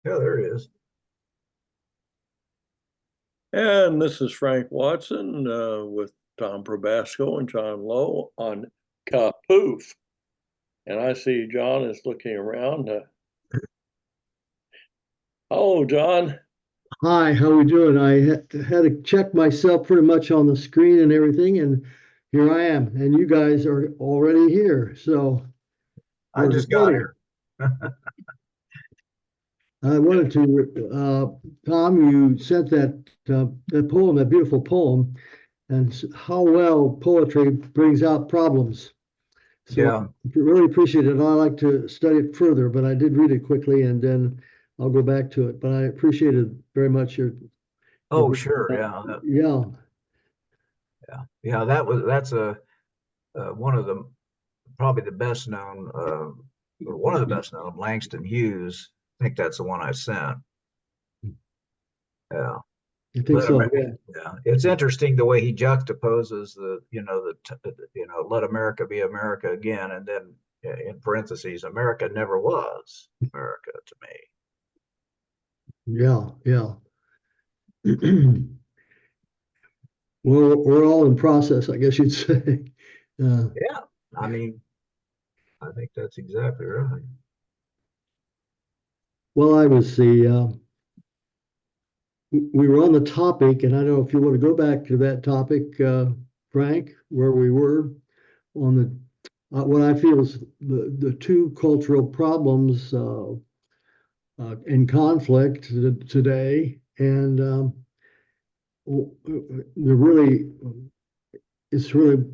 Yeah, there it is. And this is Frank Watson with Tom Probasco and John Lowe on KaPOOF. And I see John is looking around. Hello, John. Hi, how we doing? I had to check myself pretty much on the screen and everything, and here I am. And you guys are already here, so I we're just got recording. here. I wanted to, Tom, you sent that poem, that beautiful poem, and how well poetry brings out problems. So Yeah. I really appreciate it. I like to study it further, but I did read it quickly, and then I'll go back to it. But I appreciated very much your Oh, sure. Yeah. yeah. Yeah. That's one of the probably the best known, or one of the best known, Langston Hughes. I think that's the one I sent. Yeah. I think so. Yeah. Yeah. It's interesting the way he juxtaposes let America be America again, and then in parentheses, America never was America to me. Yeah, yeah. Well, we're all in process, I guess you'd say. Yeah. I mean, I think that's exactly right. Well, we were on the topic, and I don't know if you want to go back to that topic, Frank, where we were on what I feel is the two cultural problems in conflict today, and it's really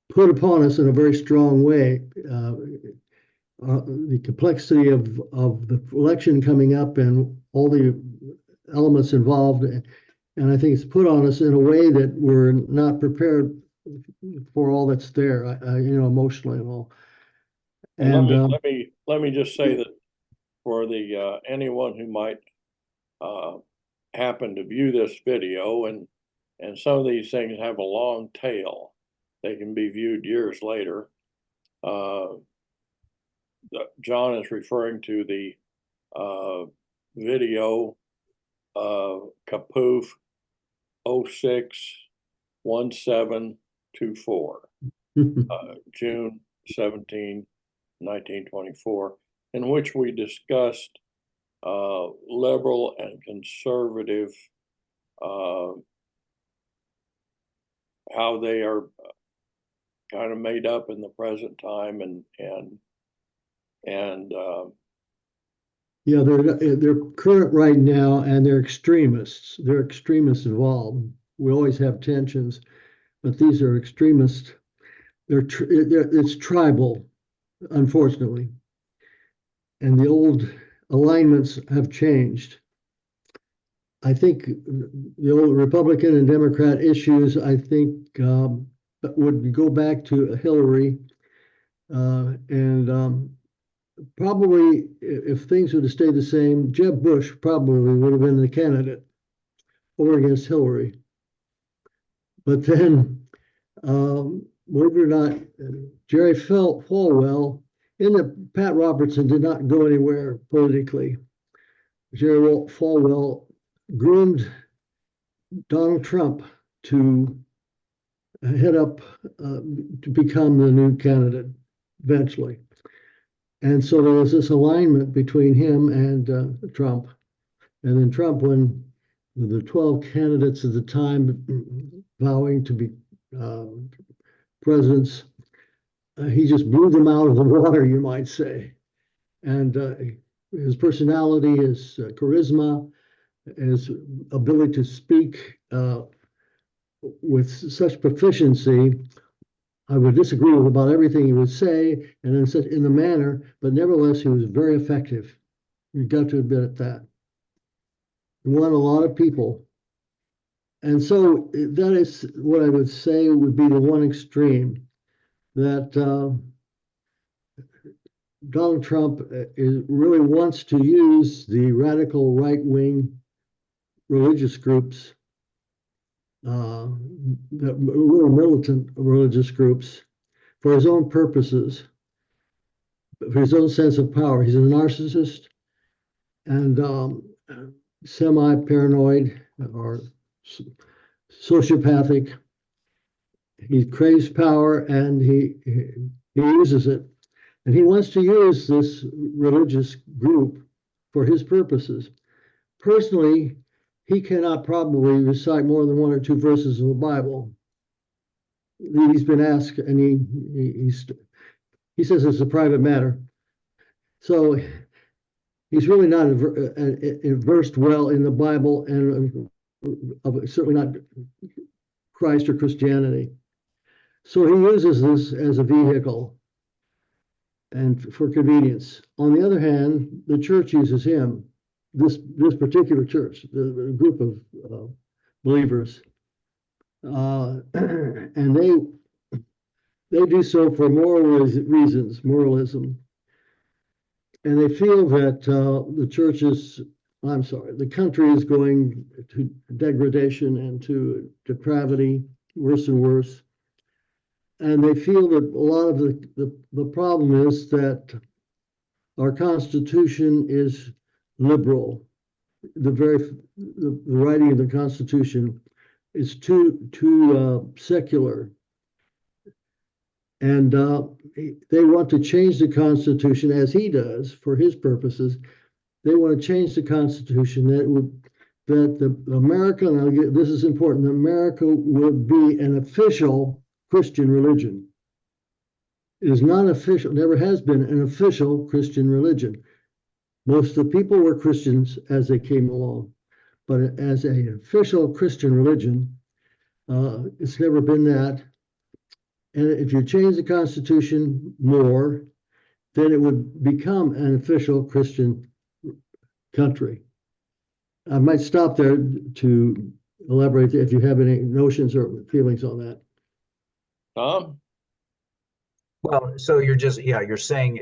put upon us in a very strong way. The complexity of the election coming up and all the elements involved, and I think it's put on us in a way that we're not prepared for all that's there, emotionally and all. And let me just say that for the anyone who might happen to view this video, and some of these things have a long tail, they can be viewed years later. John is referring to the video KaPOOF 061724, June 17, 1924, in which we discussed liberal and conservative, how they are kind of made up in the present time, and yeah, they're current right now, and they're extremists. They're extremists involved. We always have tensions, but these are extremists. It's tribal, unfortunately, and the old alignments have changed. I think the old Republican and Democrat issues, I think, would go back to Hillary, and probably if things would have stayed the same, Jeb Bush probably would have been the candidate or against Hillary. But then, believe it or not, Jerry Falwell, Pat Robertson did not go anywhere politically. Jerry Falwell groomed Donald Trump to head up to become the new candidate eventually. And so there was this alignment between him and Trump. And then Trump, when the 12 candidates at the time vowing to be presidents, he just blew them out of the water, you might say. And his personality, his charisma, his ability to speak with such proficiency, I would disagree with about everything he would say, and in the manner, but nevertheless, he was very effective. You've got to admit that. He won a lot of people. And so that is what I would say would be the one extreme, that Donald Trump really wants to use the radical right-wing religious groups, the real militant religious groups, for his own purposes, for his own sense of power. He's a narcissist, and semi-paranoid or sociopathic. He craves power and he uses it. And he wants to use this religious group for his purposes. Personally, he cannot probably recite more than 1 or 2 verses of the Bible. He's been asked, and he says it's a private matter. So he's really not versed well in the Bible, and certainly not Christ or Christianity. So he uses this as a vehicle and for convenience. On the other hand, the church uses him, this particular church, the group of believers, and they do so for moral reasons, moralism, and they feel that the country is going to degradation and to depravity, worse and worse. And they feel that a lot of the problem is that our Constitution is liberal. The writing of the Constitution is too secular. And they want to change the Constitution, as he does, for his purposes. They want to change the Constitution that America, and this is important, America would be an official Christian religion. It is not official, never has been an official Christian religion. Most of the people were Christians as they came along, but as an official Christian religion, it's never been that. And if you change the Constitution more, then it would become an official Christian country. I might stop there to elaborate if you have any notions or feelings on that. Tom? Well, so you're saying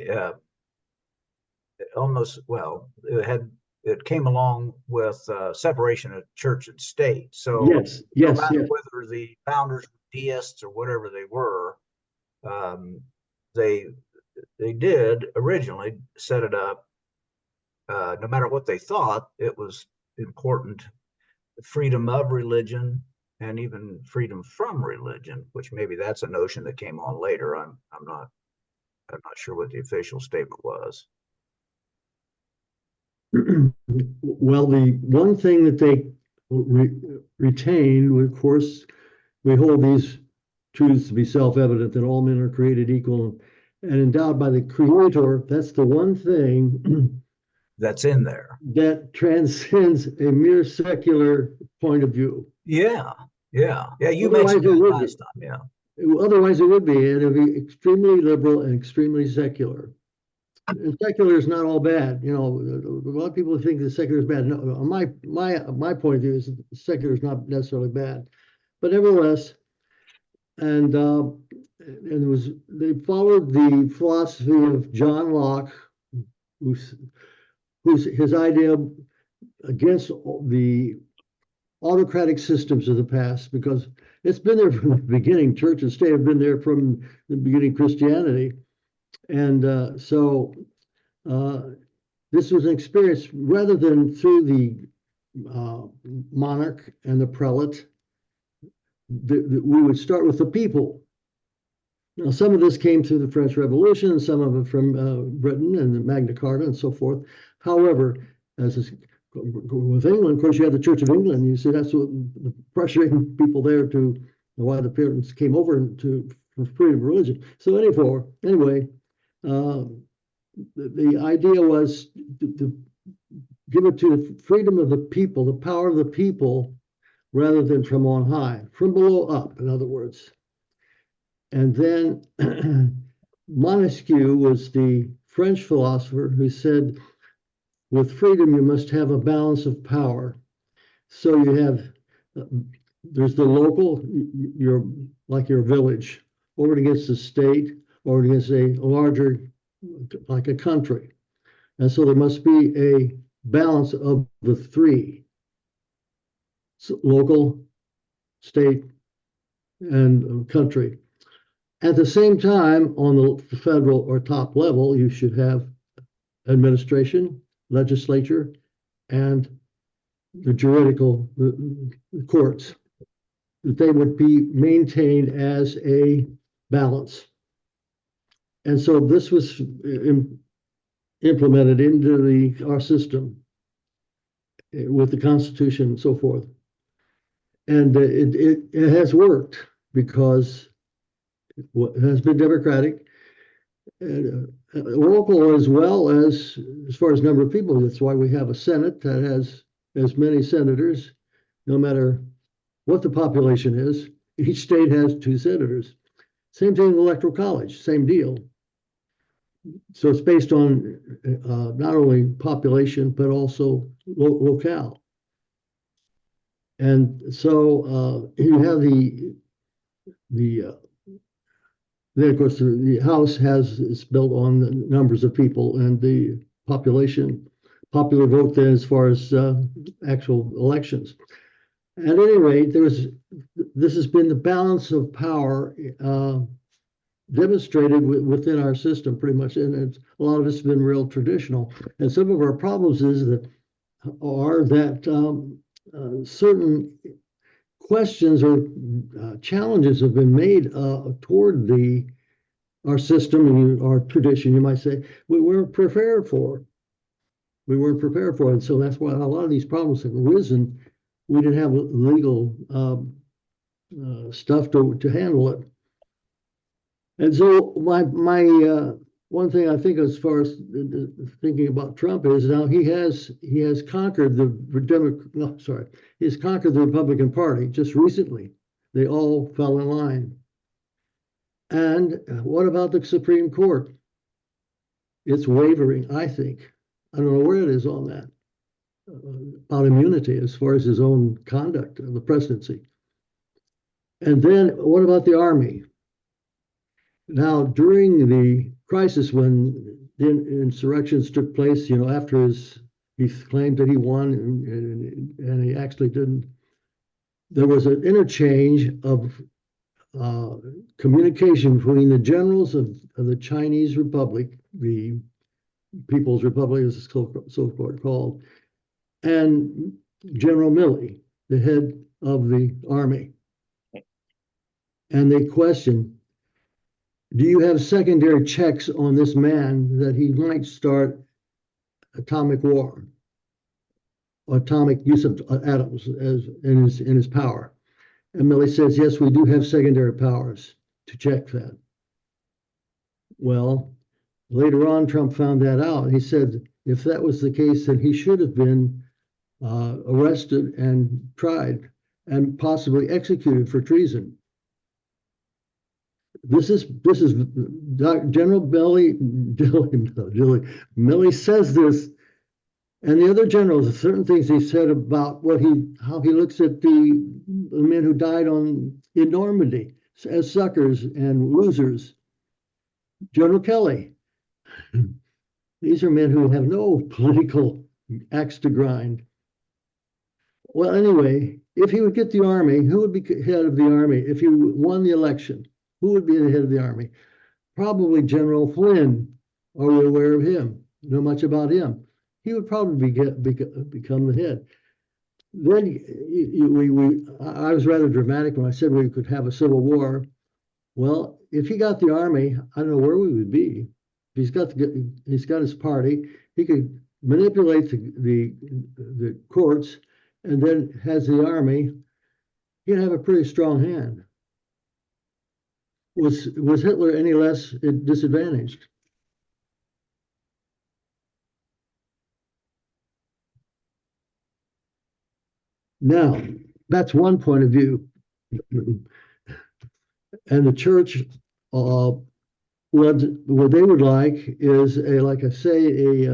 almost, well, it came along with separation of church and state. So yes, no matter whether the founders were deists or whatever they were, they did originally set it up. No matter what they thought, it was important, freedom of religion and even freedom from religion, which maybe that's a notion that came on later. I'm not sure what the official statement was. Well, the one thing that they retained, of course, we hold these truths to be self-evident that all men are created equal and endowed by the Creator. That's the one thing that's in there that transcends a mere secular point of view. Yeah. You mentioned that last time. Yeah. Otherwise, it would be. It'd be extremely liberal and extremely secular. And secular is not all bad. You know, a lot of people think that secular is bad. No, my point of view is that secular is not necessarily bad, but nevertheless, and they followed the philosophy of John Locke, who's his idea against the autocratic systems of the past, because it's been there from the beginning. Church and state have been there from the beginning, Christianity. And so this was an experience rather than through the monarch and the prelate. We would start with the people. Now, some of this came through the French Revolution, and some of it from Britain and the Magna Carta and so forth. However, with England, of course, you had the Church of England. You see, that's what pressuring people there to why the Puritans came over for freedom of religion. So anyway, the idea was to give it to the freedom of the people, the power of the people, rather than from on high, from below up, in other words. And then Montesquieu was the French philosopher who said, with freedom, you must have a balance of power. So you have, there's the local, like your village, over against the state, or against a larger, like a country. And so there must be a balance of the three, so local, state, and country. At the same time, on the federal or top level, you should have administration, legislature and the juridical the courts, that they would be maintained as a balance. And so this was implemented into our system with the Constitution and so forth. And it has worked because it has been democratic, local as well as far as number of people. That's why we have a Senate that has as many senators, no matter what the population is. Each state has 2 senators. Same thing in the Electoral College, same deal. So it's based on not only population, but also locale. And so you have then of course the House it's built on the numbers of people and the population, popular vote then as far as actual elections. At any rate, this has been the balance of power demonstrated within our system pretty much, and a lot of it's been real traditional. And some of our problems are that certain questions or challenges have been made toward our system, our tradition, you might say, we weren't prepared for. We weren't prepared for it. And so that's why a lot of these problems have arisen. We didn't have legal stuff to handle it. And so my one thing I think as far as thinking about Trump is now he has conquered he's conquered the Republican Party just recently. They all fell in line. And what about the Supreme Court? It's wavering, I think. I don't know where it is on that, about immunity as far as his own conduct of the presidency. And then what about the Army? Now, during the crisis when the insurrections took place, after he claimed that he won and he actually didn't, there was an interchange of communication between the generals of the Chinese Republic, the People's Republic as it's so called, and General Milley, the head of the army. And they questioned, do you have secondary checks on this man that he might start atomic war, atomic use of atoms in his power? And Milley says, yes, we do have secondary powers to check that. Well, later on, Trump found that out. He said, if that was the case, then he should have been arrested and tried and possibly executed for treason. This is General Milley says this, and the other generals, certain things he said about how he looks at the men who died in Normandy as suckers and losers. General Kelly. These are men who have no political axe to grind. Well, anyway, if he would get the army, who would be head of the army? If he won the election, who would be the head of the army? Probably General Flynn. Are we aware of him? Know much about him? He would probably become the head. Then I was rather dramatic when I said we could have a civil war. Well, if he got the army, I don't know where we would be. He's got his party. He could manipulate the courts, and then has the army. He'd have a pretty strong hand. Was Hitler any less disadvantaged? Now, that's one point of view. And the church, what they would like is like I say,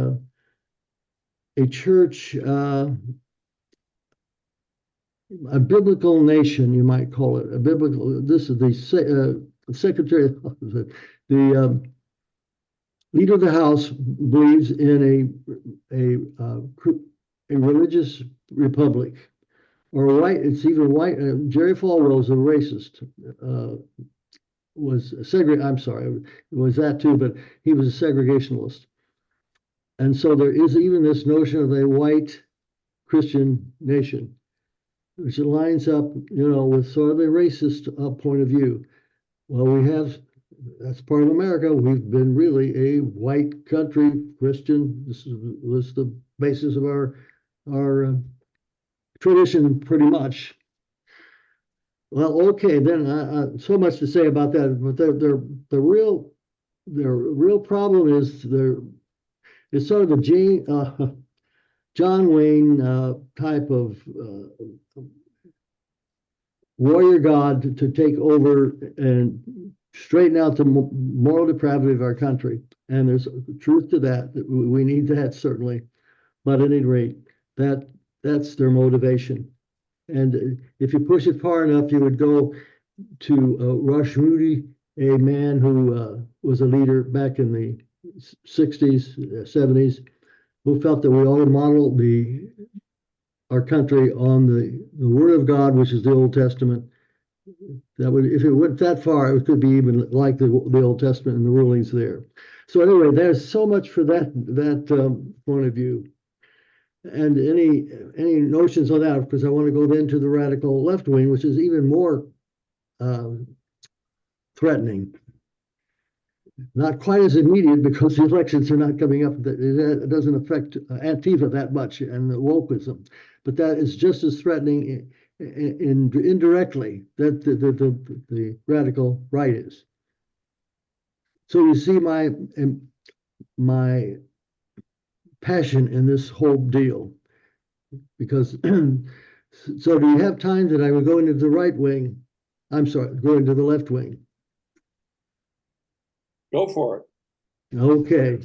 a church, a biblical nation, you might call it, a biblical. This is the secretary, the leader of the House believes in a religious republic. Or white, it's even white. Jerry Falwell was a racist. I'm sorry, it was that too, but he was a segregationalist. And so there is even this notion of a white Christian nation, which lines up, with sort of a racist point of view. Well, that's part of America. We've been really a white country, Christian. This was the basis of our tradition, pretty much. Well, okay, then so much to say about that, but the real problem is it's sort of a John Wayne type of warrior god to take over and straighten out the moral depravity of our country. And there's truth to that. We need that, certainly. But at any rate, that's their motivation. And if you push it far enough, you would go to Rush Moody, a man who was a leader back in the 60s, 70s, who felt that we ought to model our country on the Word of God, which is the Old Testament. That would, if it went that far, it could be even like the Old Testament and the rulings there. So anyway, there's so much for that point of view. And any notions on that, because I want to go then to the radical left wing, which is even more threatening. Not quite as immediate because the elections are not coming up. It doesn't affect Antifa that much and the wokeism, but that is just as threatening indirectly that the radical right is. So you see my passion in this whole deal, because so do you have time that I would go into the right wing? I'm sorry, go into the left wing. Go for it. Okay.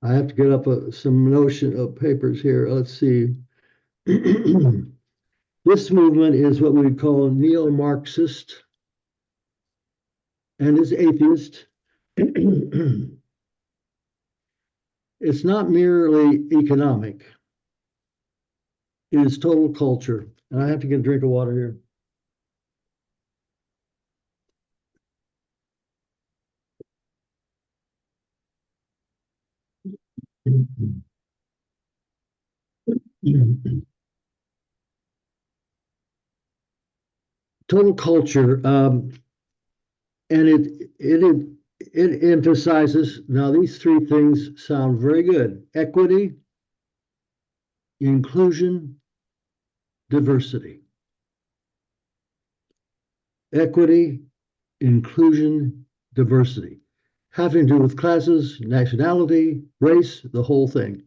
I have to get up some notion of papers here. Let's see. This movement is what we would call neo-Marxist and is atheist. It's not merely economic. It is total culture. And I have to get a drink of water here. Total culture, and it emphasizes, now these three things sound very good: equity, inclusion, diversity. Equity, inclusion, diversity, having to do with classes, nationality, race, the whole thing.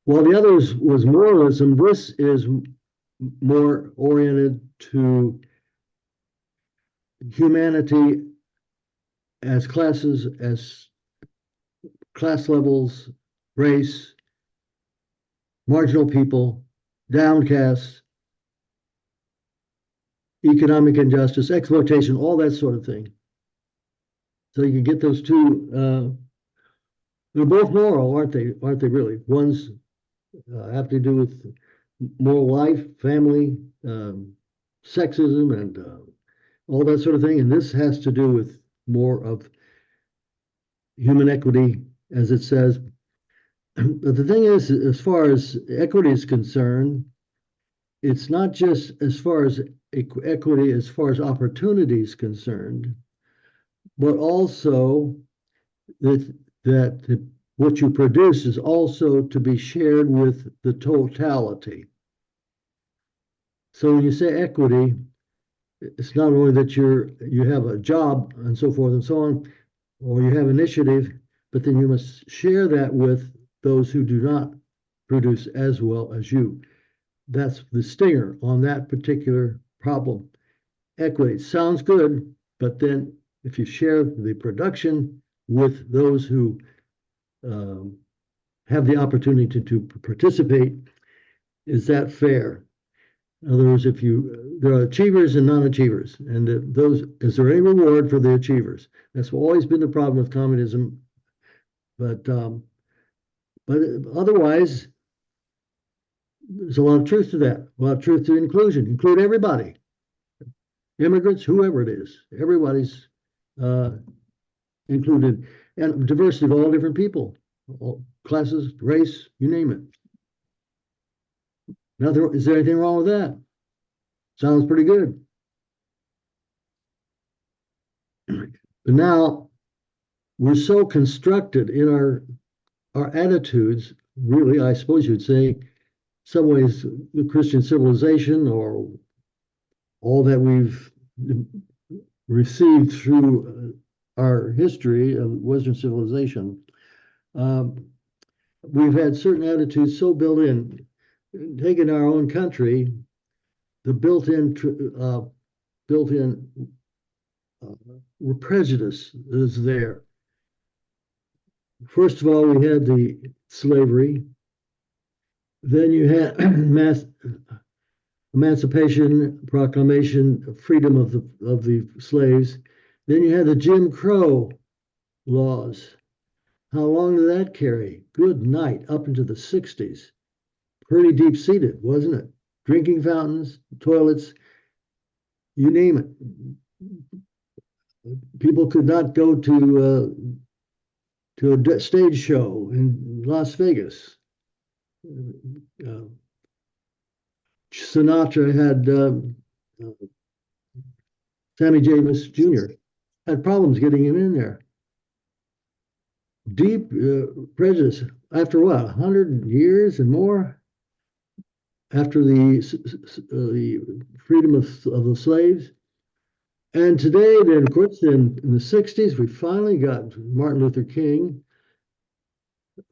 While the others was moralism, this is more oriented to humanity as classes, as class levels, race, marginal people, downcast, economic injustice, exploitation, all that sort of thing. So you can get those two. They're both moral, aren't they? Aren't they really? One's have to do with moral life, family, sexism, and all that sort of thing. And this has to do with more of human equity, as it says. But the thing is, as far as equity is concerned, it's not just as far as equity, as far as opportunity is concerned, but also that what you produce is also to be shared with the totality. So when you say equity, it's not only that you have a job and so forth and so on, or you have initiative, but then you must share that with those who do not produce as well as you. That's the stinger on that particular problem. Equity sounds good, but then if you share the production with those who have the opportunity to participate, is that fair? In other words, there are achievers and non-achievers, and is there any reward for the achievers? That's always been the problem with communism. But otherwise, there's a lot of truth to that. A lot of truth to inclusion. Include everybody, immigrants, whoever it is. Everybody's included, and diversity of all different people, all classes, race, you name it. Nothing, is there anything wrong with that? Sounds pretty good. But now we're so constructed in our attitudes, really, I suppose you'd say, some ways, the Christian civilization or all that we've received through our history of Western civilization, we've had certain attitudes so built in. Taking our own country, the built-in prejudice is there. First of all, we had the slavery. Then you had Emancipation Proclamation, freedom of the slaves. Then you had the Jim Crow laws. How long did that carry? Good night, up into the 60s. Pretty deep-seated, wasn't it? Drinking fountains, toilets, you name it. People could not go to a stage show in Las Vegas. Sinatra had Sammy Davis Jr. had problems getting him in there. Deep prejudice. After what, 100 years and more? After the freedom of the slaves. And today, then, of course, in the 60s, we finally got Martin Luther King,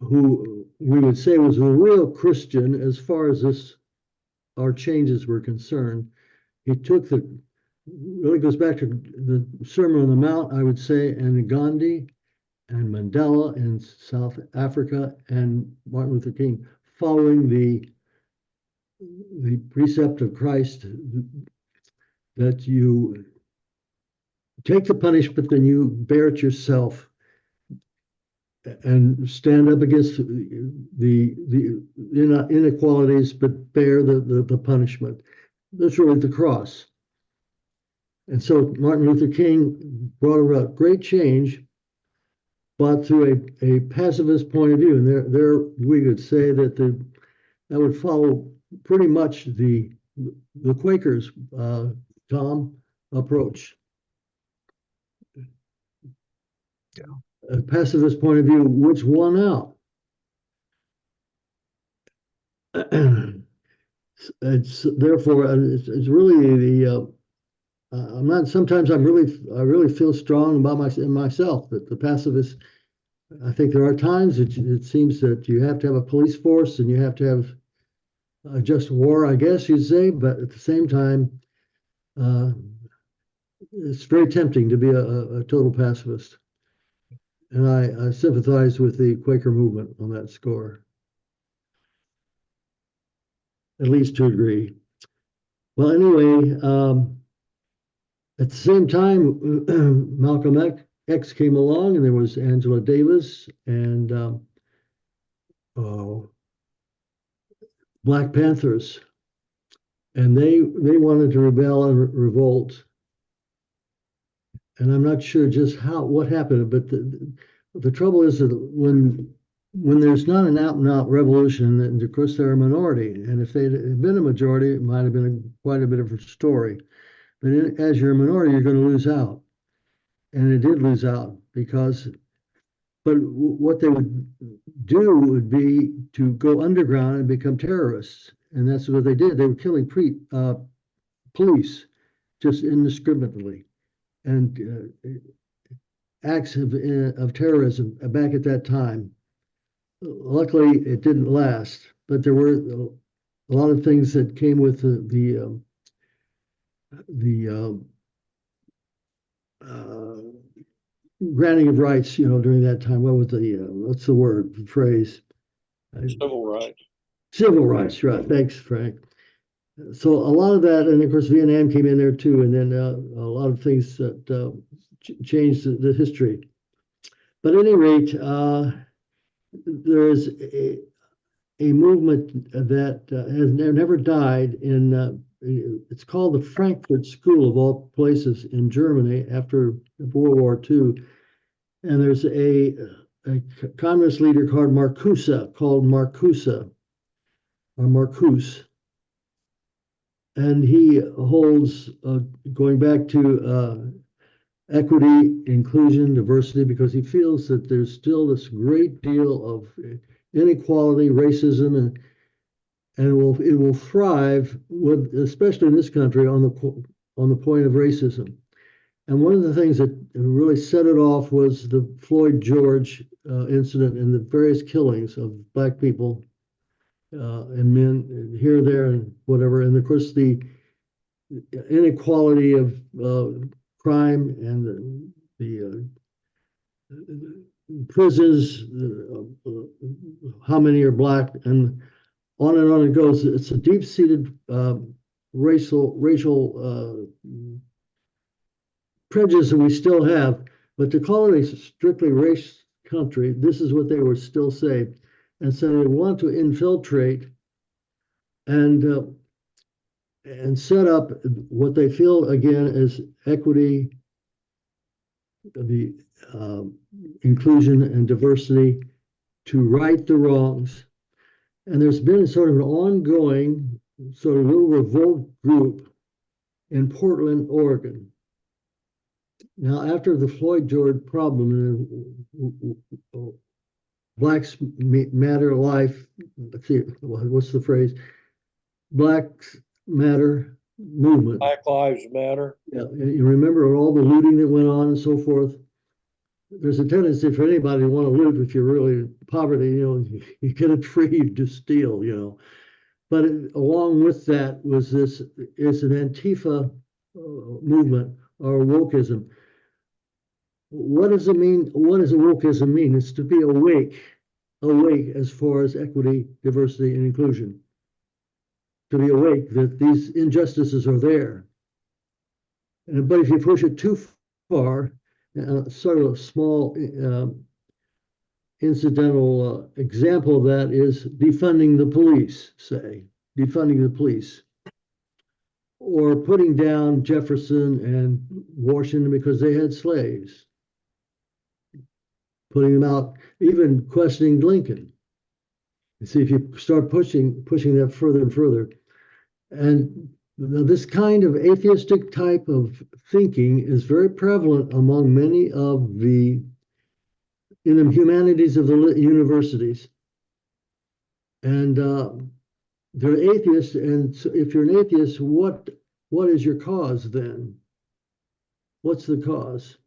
who we would say was a real Christian as far as our changes were concerned. He took really goes back to the Sermon on the Mount, I would say, and Gandhi and Mandela in South Africa and Martin Luther King, following the precept of Christ that you take the punishment, then you bear it yourself and stand up against the inequalities, but bear the punishment. That's really the cross. And so Martin Luther King brought about great change, but through a pacifist point of view. And there we could say that that would follow pretty much the Quakers' Tom approach. Yeah. A pacifist point of view, which won out. It's really I'm not. Sometimes I really feel strong about myself that the pacifists. I think there are times it seems that you have to have a police force and you have to have just war, I guess you'd say, but at the same time, it's very tempting to be a total pacifist. And I sympathize with the Quaker movement on that score, at least to a degree. Well, anyway, at the same time, Malcolm X came along, and there was Angela Davis and Black Panthers, and they wanted to rebel and revolt. And I'm not sure just what happened, but the trouble is that when there's not an out-and-out revolution, and of course they're a minority, and if they'd been a majority, it might have been quite a bit of a story. But as you're a minority, you're going to lose out, and it did lose out but what they would do would be to go underground and become terrorists, and that's what they did. They were killing police just indiscriminately. And acts of terrorism back at that time. Luckily, it didn't last, but there were a lot of things that came with the granting of rights, during that time. What was what's the phrase? Civil rights. Civil rights, right. Thanks, Frank. So a lot of that, and of course Vietnam came in there too, and then a lot of things that changed the history. But at any rate, there is a movement that has never died it's called the Frankfurt School of all places in Germany after World War II. And there's a communist leader called Marcuse, or Marcuse. And he holds, going back to equity, inclusion, diversity, because he feels that there's still this great deal of inequality, racism, and it will thrive with, especially in this country, on the point of racism. And one of the things that really set it off was the Floyd George incident and the various killings of Black people and men here, there, and whatever. And of course, the inequality of crime and the prisons, how many are Black, and on it goes. It's a deep-seated racial prejudice that we still have, but to call it a strictly race country, this is what they would still say. And so they want to infiltrate and set up what they feel, again, as equity, the inclusion and diversity, to right the wrongs. And there's been sort of an ongoing sort of little revolt group in Portland, Oregon. Now, after the Floyd George problem, Blacks Matter Life, let's see, what's the phrase? Blacks Matter movement. Black Lives Matter. Yeah, you remember all the looting that went on and so forth. There's a tendency for anybody to want to loot if you're really in poverty, you get a tree to steal, But along with that was is an Antifa movement, or wokeism. What does it mean? What does a wokeism mean? It's to be awake as far as equity, diversity, and inclusion. To be awake that these injustices are there. But if you push it too far, sort of a small incidental example of that is defunding the police, defunding the police, or putting down Jefferson and Washington because they had slaves, putting them out, even questioning Lincoln. You see, if you start pushing that further and further, and this kind of atheistic type of thinking is very prevalent among many of in the humanities of the universities. And they're atheists, and so if you're an atheist, what is your cause then? What's the cause?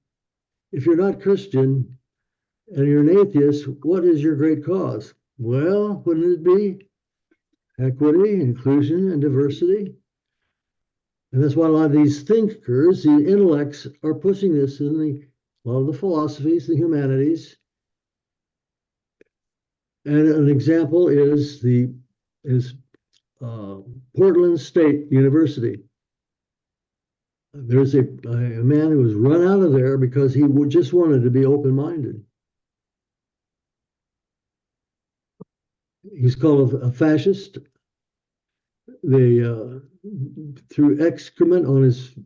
If you're not Christian and you're an atheist, what is your great cause? Well, wouldn't it be equity, inclusion, and diversity? And that's why a lot of these thinkers, the intellects, are pushing this in a lot of the philosophies, the humanities. And an example is Portland State University. There's a man who was run out of there because he just wanted to be open-minded. He's called a fascist. They threw excrement on his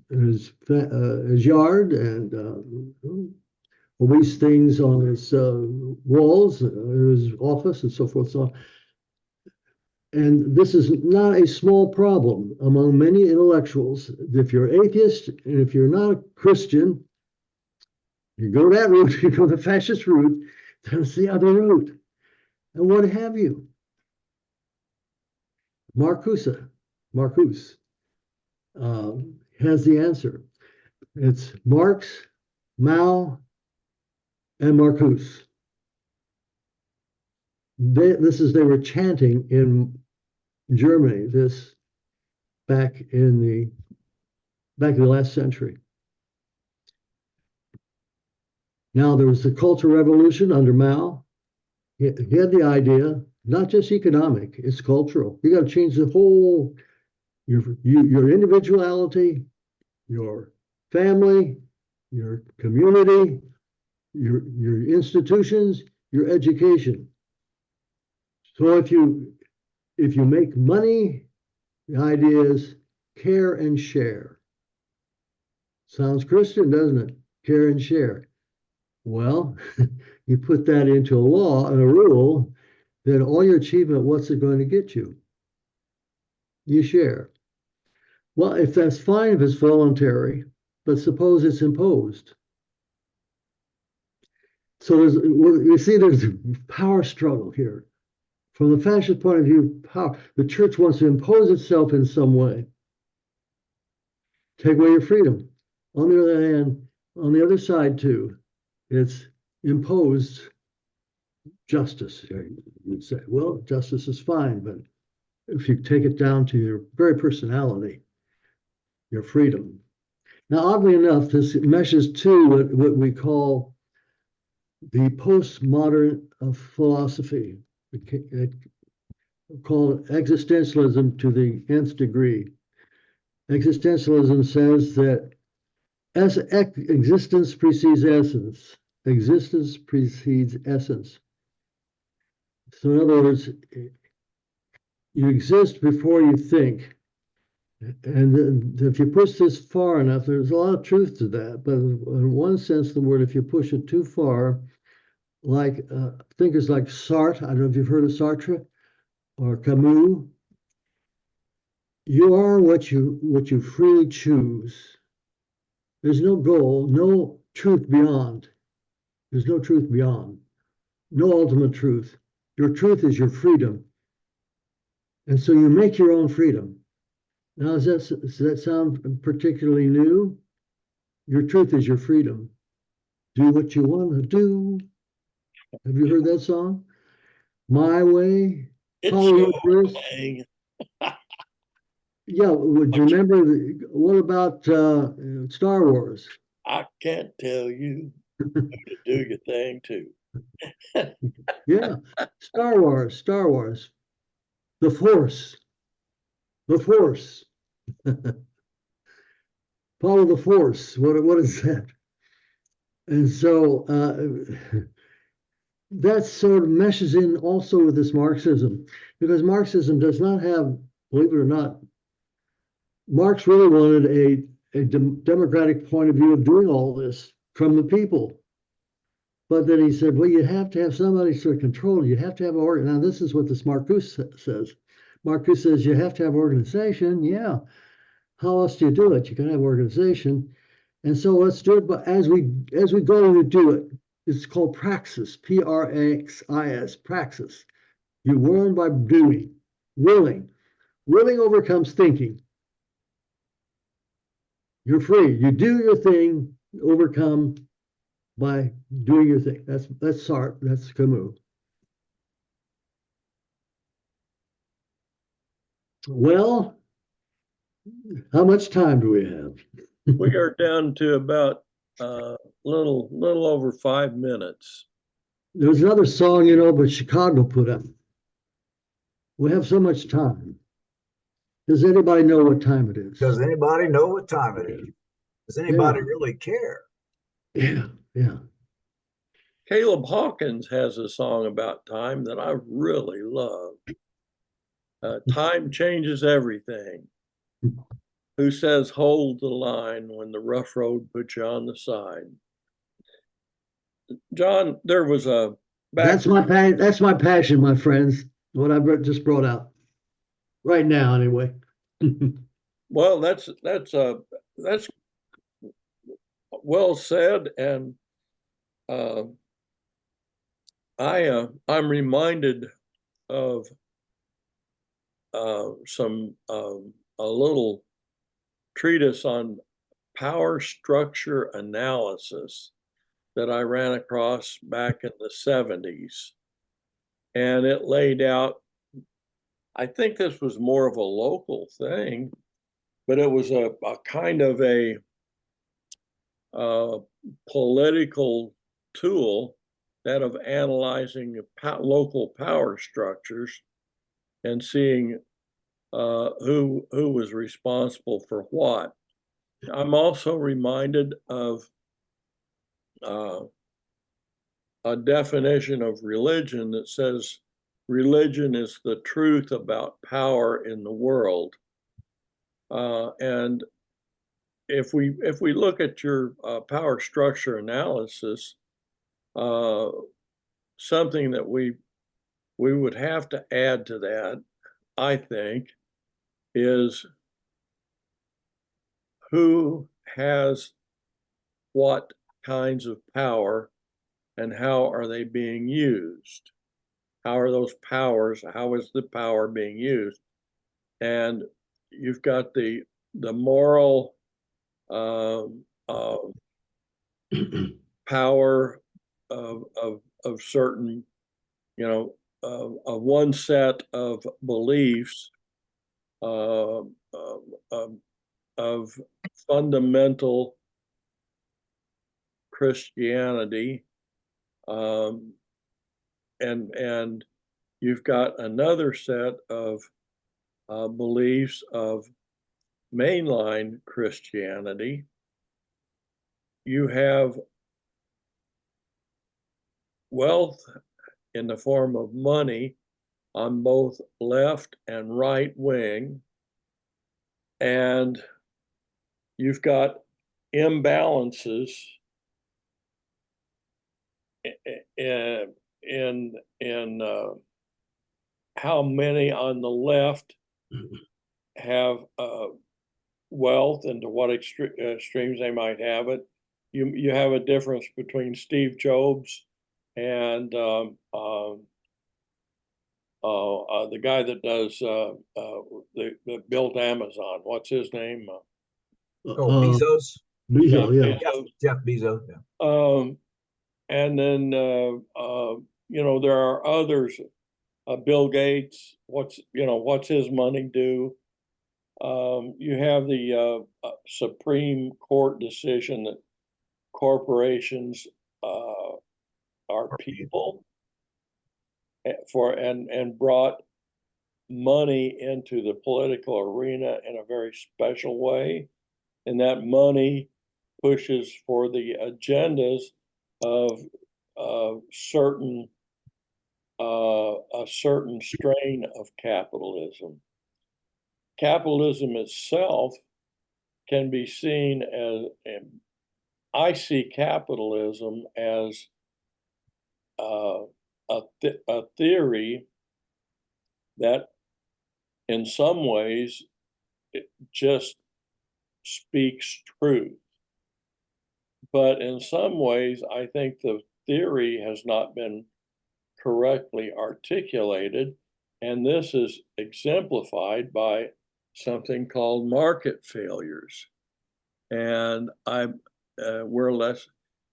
yard and all these things on his walls, his office, and so forth. So, and this is not a small problem among many intellectuals. If you're atheist and if you're not a Christian, you go that route, you go the fascist route, that's the other route. And what have you? Marcuse has the answer. It's Marx, Mao, and Marcuse. They were chanting in Germany this back in the last century. Now there was the Cultural Revolution under Mao. He had the idea, not just economic, it's cultural. You got to change the whole your individuality, your family, your community, your institutions, your education. So if you make money, the idea is care and share. Sounds Christian, doesn't it? Care and share. Well, you put that into a law and a rule, then all your achievement, what's it going to get you? You share. Well, if that's fine, if it's voluntary, but suppose it's imposed. So you see, there's a power struggle here. From the fascist point of view, power, the church wants to impose itself in some way, take away your freedom. On the other hand, on the other side too, it's imposed justice. You'd say, well, justice is fine, but if you take it down to your very personality, your freedom. Now, oddly enough, this meshes to what we call the postmodern philosophy, called existentialism to the nth degree. Existentialism says that existence precedes essence. Existence precedes essence. So in other words, you exist before you think. And if you push this far enough, there's a lot of truth to that. But in one sense of the word, if you push it too far, like thinkers like Sartre, I don't know if you've heard of Sartre or Camus, you are what you freely choose. There's no goal, no truth beyond. There's no truth beyond, no ultimate truth. Your truth is your freedom. And so you make your own freedom. Now, does that sound particularly new? Your truth is your freedom. Do what you want to do. Have you heard that song? My way. Hollywood Bliss. Yeah, would you remember? What about Star Wars? I can't tell you to do your thing too. Yeah, Star Wars, Star Wars. The Force, the Force. Follow the Force. What is that? And so that sort of meshes in also with this Marxism, because Marxism does not have, believe it or not, Marx really wanted a democratic point of view of doing all this from the people. But then he said, well, you have to have somebody sort of control. You have to have an organ. Now, this is what this Marcuse says. Marcuse says you have to have organization. Yeah. How else do you do it? You can have organization. And so let's do it. But as we go to do it, it's called praxis, Praxis, praxis. You learn by doing, willing. Willing overcomes thinking. You're free. You do your thing, overcome by doing your thing. That's Sartre, that's Camus. Well, how much time do we have? We are down to about little over 5 minutes. There was another song, but Chicago put up. We have so much time. Does anybody know what time it is? Does anybody know what time it is? Does anybody really care? Yeah, yeah. Caleb Hawkins has a song about time that I really love. Time changes everything. Who says hold the line when the rough road puts you on the side? John, there was a that's my passion, my friends. What I just brought out right now, anyway. Well, that's well said, and I'm reminded of a little treatise on power structure analysis that I ran across back in the 70s. And it laid out, I think this was more of a local thing, but it was a kind of a political tool, that of analyzing local power structures and seeing who was responsible for what. I'm also reminded of a definition of religion that says religion is the truth about power in the world. And if we look at your power structure analysis, something that we would have to add to that, I think, is who has what kinds of power and how are they being used? How are those powers, how is the power being used? And you've got the moral power of certain, you know, of one set of beliefs of fundamental Christianity, and you've got another set of beliefs of mainline Christianity. You have wealth in the form of money on both left and right wing, and you've got imbalances in how many on the left have wealth and to what extremes they might have it. You have a difference between Steve Jobs and the guy that does that built Amazon. What's his name? Bezos. Bezos, yeah. Jeff Bezos. Yeah. And then you know, there are others. Bill Gates. What's his money do? You have the Supreme Court decision that corporations are people and brought money into the political arena in a very special way, and that money pushes for the agendas of a certain strain of capitalism. Capitalism itself can be seen as, I see capitalism as a theory that in some ways it just speaks truth. But in some ways, I think the theory has not been correctly articulated, and this is exemplified by something called market failures. And we're less,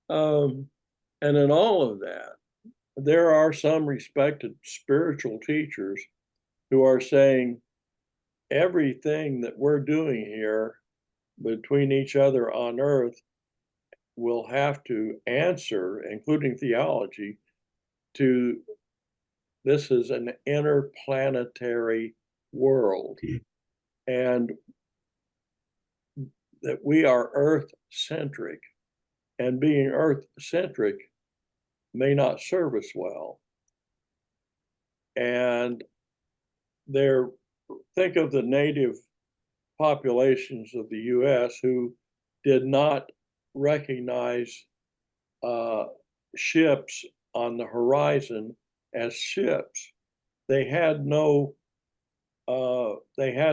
and in all of that, there are some respected spiritual teachers who are saying everything that we're doing here between each other on earth will have to answer, including theology, to this is an interplanetary world, and that we are Earth-centric, and being Earth-centric may not serve us well. And think of the native populations of the US who did not recognize ships on the horizon as ships. They had